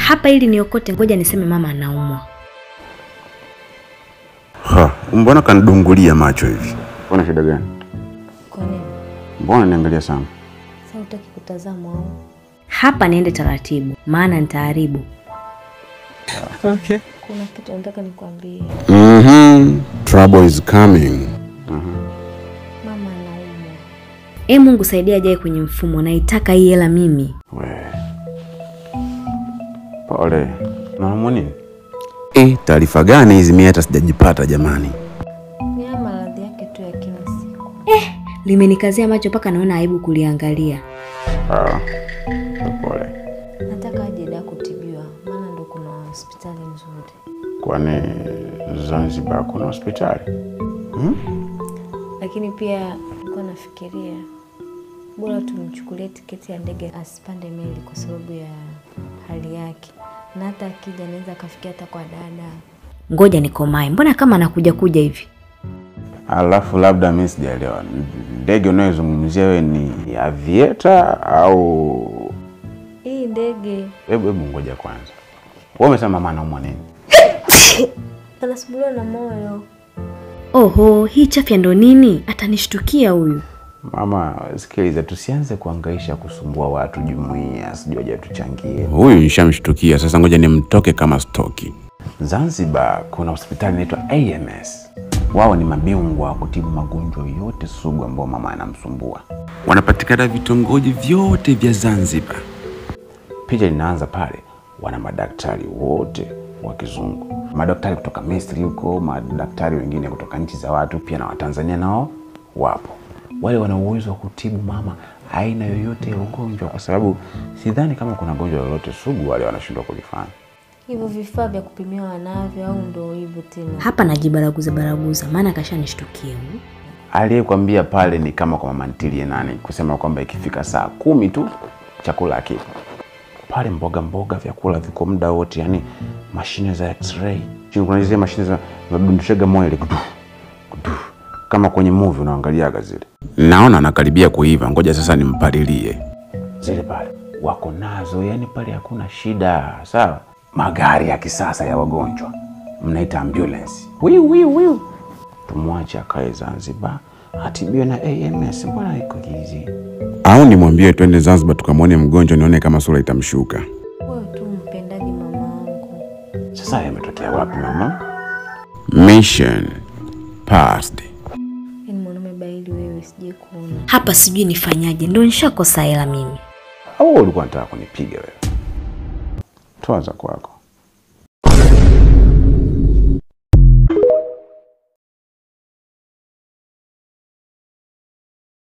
Hapa ili niokote, ngoja niseme mama anaumwa. Mbona kanidungulia macho hivi? Kuna shida gani? Kwa nini? Mbona niangalia sana? Sasa hutaki kutazama au? Hapa niende taratibu, maana nitaharibu. Okay. Kuna kitu nataka nikwambie. Trouble is coming. Mama anaumwa. Mungu saidia ajaye kwenye mfumo, naitaka hii hela mimi. Pole. Unaumwa nini? Taarifa gani hizi mimi hata sijajipata jamani? Ni maradhi yake tu ya kila siku. Limenikazia macho paka naona aibu kuliangalia. Pole. Nataka aje da kutibiwa, maana ndo kuna hospitali nzuri. Kwani Zanzibar kuna hospitali? Lakini pia nilikuwa nafikiria bora tumchukulie tiketi ya ndege asipande meli kwa sababu ya hali yake. Na hata akija anaweza akafikia hata kwa dada. Ngoja nikomae. Mbona kama anakuja hivi? Alafu labda mimi sijaelewa. Ndege unayozungumzia wewe ni aviator au hii ndege? Hebu ngoja kwanza. Wewe umesema mama anaumwa nini? Anasumbuliwa na moyo. Oho, hii chafya ndo nini? Atanishtukia huyu. Mama, sikiliza, tusianze kuhangaisha kusumbua watu jumuiya, sijoje tuchangie. Huyu nishamshtukia, sasa ngoja nimtoke kama stoki. Zanzibar kuna hospitali inaitwa AMS. Wao ni mabingwa kutibu magonjwa yote sugu ambayo mama anamsumbua. Wanapatikana vitongoji vyote vya Zanzibar. Picha inaanza pale, wana madaktari wote wa kizungu. Madaktari kutoka Misri huko, madaktari wengine kutoka nchi za watu, pia na Watanzania nao wapo. Wale wana uwezo wa kutibu mama aina yoyote ya ugonjwa, kwa sababu sidhani kama kuna gonjwa lolote sugu wale wanashindwa kulifanya. Hivyo vifaa vya kupimia wanavyo au ndo hivyo tena? Hapa najibaraguza maana kashanishtukia. Aliyekwambia pale ni kama kwa mama ntilie nani kusema kwamba ikifika saa 10 tu chakula kipo. Pale mboga vyakula viko muda wote, yani mashine za x-ray. Kuna hizo mashine za mdundishaga moyo ile kudu. Kama kwenye movie unaangaliaga zile. Naona anakaribia kuiva, ngoja sasa nimpalilie. Zile pale wako nazo, yani pale hakuna shida, sawa? Magari ya kisasa ya wagonjwa. Mnaita ambulance. Wiu. Tumwache akae Zanzibar, atibiwe na AMS, mbona iko hizi? Au nimwambie twende Zanzibar tukamwone mgonjwa nione kama sura itamshuka. Wewe tu mpendaji mama wangu. Sasa yametokea wapi mama? Mission passed. Mwanaume baili wewe sije kuona. Hapa sijui nifanyaje, ndo nishakosa hela mimi. Au ulikuwa unataka kunipiga wewe? Toa za kwako.